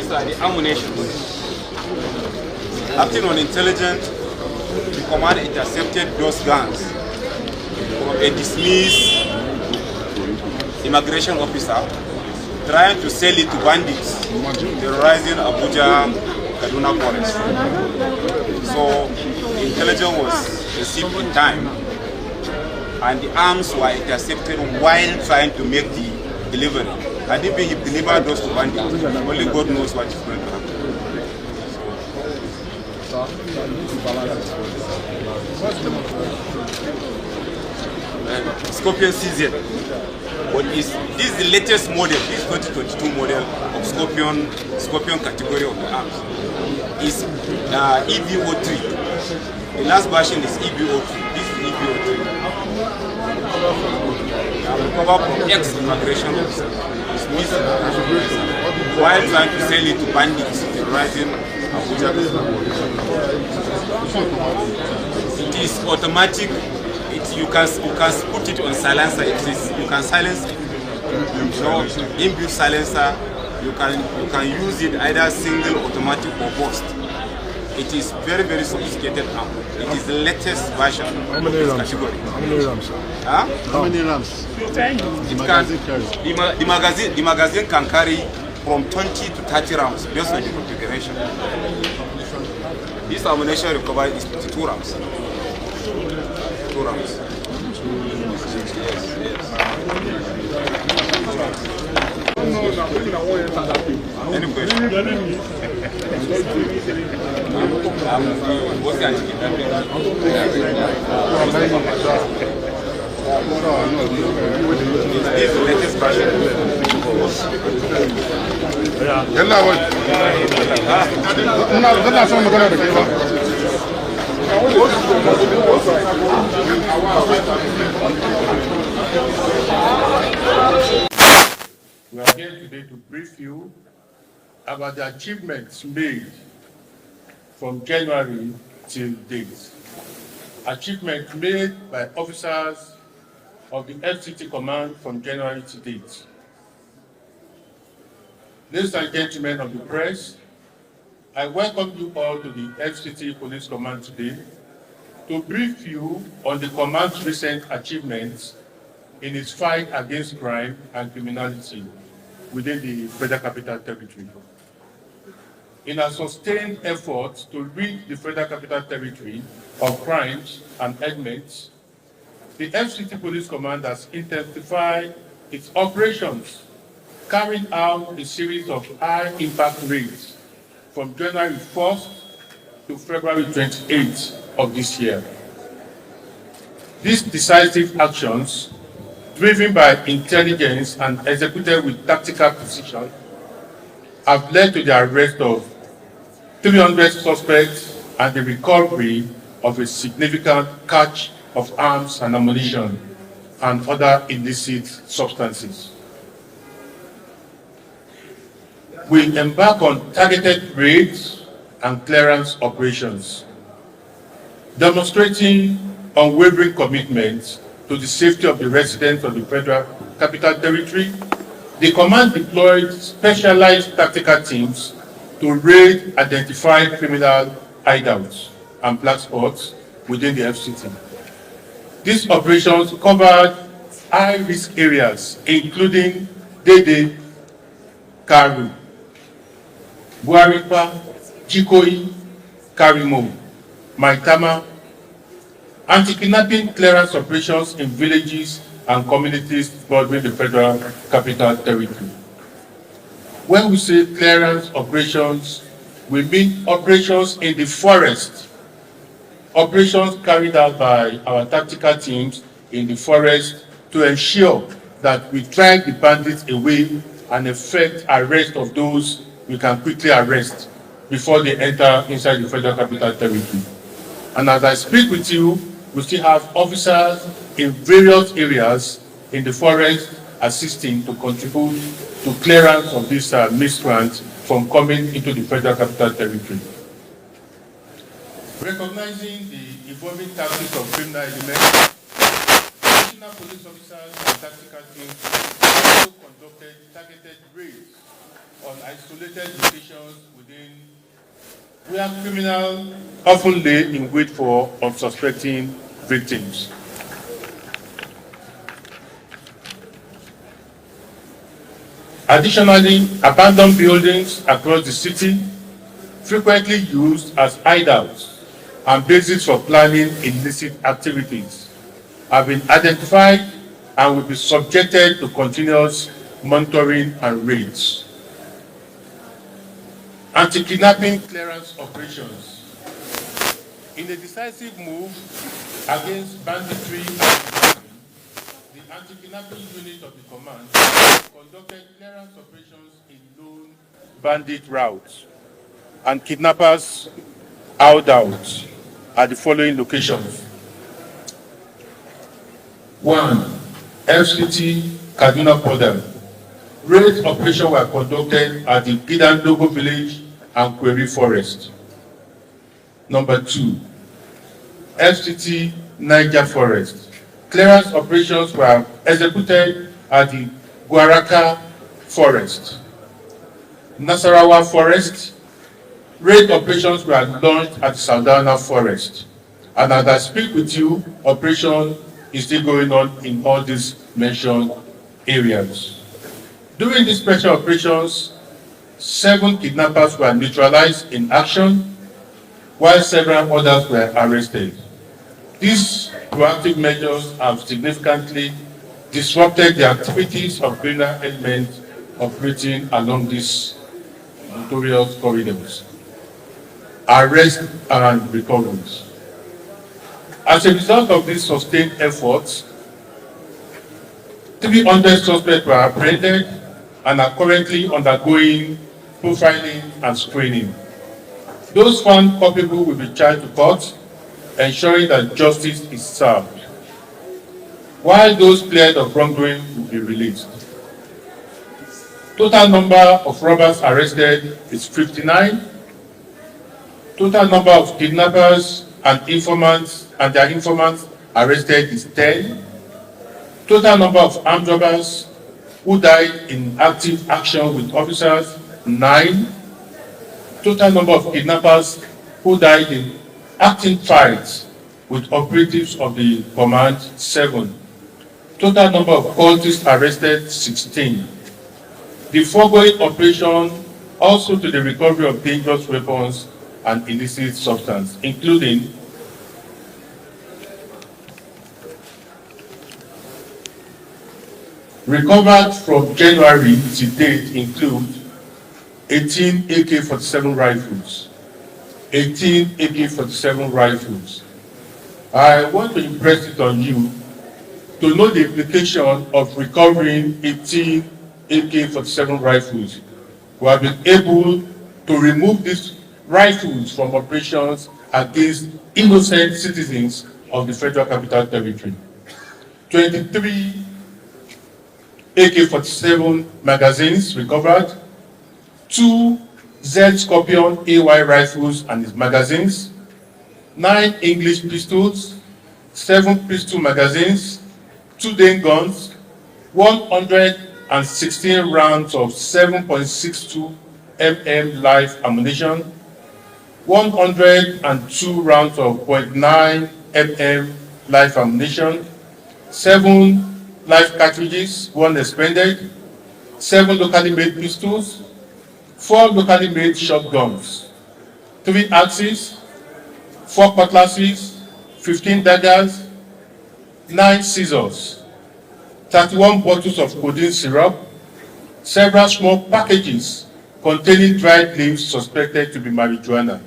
These are the ammunition. Acting on intelligence, the command intercepted those guns from a dismissed immigration officer trying to sell it to bandits terrorizing Abuja, Kaduna forest. So the intelligence was received in time, and the arms were intercepted while trying to make the delivery. And if he delivered those to bandits, only God knows what is going to happen. Scorpion CZ. But this is the latest model, this 2022 model of Scorpion category of the arms. Is EBO3. The last version is EBO3. This is EBO3. Recovered from ex-immigration officer. While trying to sell it to bandits terrorizing Abuja. It is automatic. You can put it on silencer. You can silence it. Inbuilt silencer. You can use it either single, automatic, or burst. It is very, very sophisticated arm. It is the latest version of this category. How many rams? Huh? How many rams? The magazine can carry from 20 to 30 rounds based on the configuration. This ammunition recovered is 2 rounds. 2 rounds. Any question? What's the anti-kidnapping? This is the latest version. We are here today to brief you about the achievements made from January till date. Achievements made by officers of the FCT command from January to date. Ladies and gentlemen of the press, I welcome you all to the FCT Police Command today to brief you on the command's recent achievements in its fight against crime and criminality within the Federal Capital Territory. In a sustained effort to rid the Federal Capital Territory of crimes and elements, the FCT Police Command has intensified its operations, carrying out a series of high-impact raids from January 1st to February 28th of this year. These decisive actions, driven by intelligence and executed with tactical precision, have led to the arrest of 300 suspects and the recovery of a significant catch of arms and ammunition and other illicit substances. We embark on targeted raids and clearance operations, demonstrating unwavering commitment to the safety of the residents of the Federal Capital Territory. The command deployed specialized tactical teams to raid identified criminal hideouts and black spots within the FCT. These operations covered high-risk areas, including Dede, Karu, Buaripa, Jikoi, Karimo, Maitama, anti-kidnapping clearance operations in villages and communities bordering the Federal Capital Territory. When we say clearance operations, we mean operations in the forest, operations carried out by our tactical teams in the forest to ensure that we drive the bandits away and effect arrest of those we can quickly arrest before they enter inside the Federal Capital Territory. And as I speak with you, we still have officers in various areas in the forest assisting to contribute to clearance of these miscreants from coming into the Federal Capital Territory. Recognizing the evolving tactics of criminal elements, additional police officers and tactical teams also conducted targeted raids on isolated locations where criminals often lay in wait for unsuspecting victims. Additionally, abandoned buildings across the city, frequently used as hideouts and bases for planning illicit activities, have been identified and will be subjected to continuous monitoring and raids. Anti-kidnapping clearance operations. In a decisive move against banditry and kidnapping, the anti-kidnapping unit of the command conducted clearance operations in known bandit routes and kidnappers hideouts at the following locations. 1. FCT Kaduna border. Raid operations were conducted at the Gidandogo village and Query forest. Number 2. FCT Niger forest. Clearance operations were executed at the Guaraka forest. Nasarawa forest. Raid operations were launched at Saldana forest. And as I speak with you, operation is still going on in all these mentioned areas. During these special operations, 7 kidnappers were neutralized in action, while several others were arrested. These proactive measures have significantly disrupted the activities of criminal elements operating along these notorious corridors. Arrest and recoveries. As a result of these sustained efforts, 300 suspects were apprehended and are currently undergoing profiling and screening. Those found culpable will be charged to court, ensuring that justice is served, while those cleared of wrongdoing will be released. Total number of robbers arrested is 59. Total number of kidnappers and their informants arrested is 10. Total number of armed robbers who died in active action with officers, 9. Total number of kidnappers who died in active fights with operatives of the command, 7. Total number of cultists arrested, 16. The foregoing operation also to the recovery of dangerous weapons and illicit substance, including recovered from January to date include 18 AK-47 rifles. 18 AK-47 rifles. I want to impress it on you to know the implication of recovering 18 AK-47 rifles. We have been able to remove these rifles from operations against innocent citizens of the Federal Capital Territory. 23 AK-47 magazines recovered, 2 Z Scorpion AY rifles and its magazines, 9 English pistols, 7 pistol magazines, 2 Dane guns, 116 rounds of 7.62 mm live ammunition, 102 rounds of 0.9 mm live ammunition, 7 live cartridges, 1 expended, 7 locally made pistols, 4 locally made shotguns, 3 axes, 4 cutlasses, 15 daggers, 9 scissors, 31 bottles of codeine syrup, several small packages containing dried leaves suspected to be marijuana,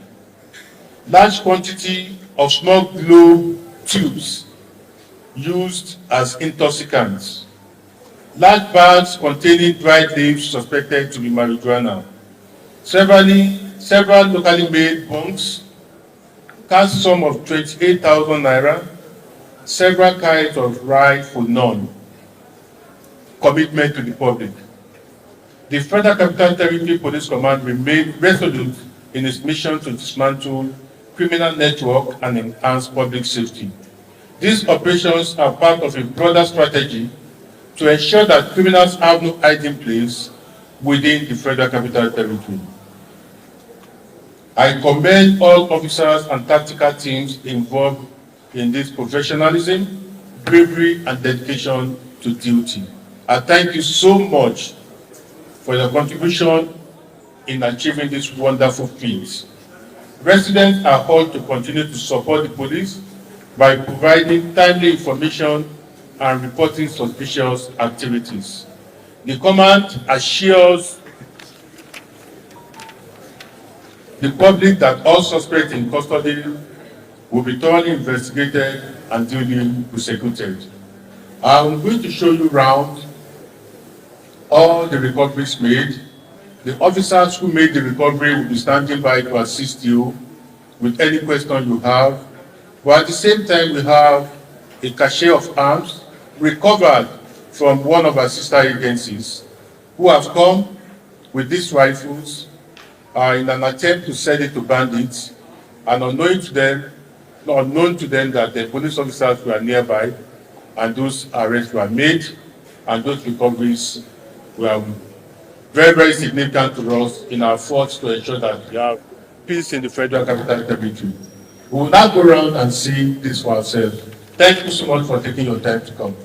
large quantity of small globe tubes used as intoxicants, large bags containing dried leaves suspected to be marijuana, several locally made bunks, cash sum of 28,000 naira, several kinds of ride for none. Commitment to the public. The Federal Capital Territory Police Command remained resolute in its mission to dismantle criminal network and enhance public safety. These operations are part of a broader strategy to ensure that criminals have no hiding place within the Federal Capital Territory. I commend all officers and tactical teams involved in this professionalism, bravery, and dedication to duty. I thank you so much for your contribution in achieving this wonderful feat. Residents are called to continue to support the police by providing timely information and reporting suspicious activities. The command assures the public that all suspects in custody will be thoroughly investigated and duly prosecuted. I'm going to show you around all the recoveries made. The officers who made the recovery will be standing by to assist you with any question you have. But at the same time, we have a cache of arms recovered from one of our sister agencies who have come with these rifles in an attempt to sell it to bandits, and unknown to them that the police officers were nearby, and those arrests were made, and those recoveries were very, very significant to us in our efforts to ensure that we have peace in the Federal Capital Territory. We will now go around and see this for ourselves. Thank you so much for taking your time to come.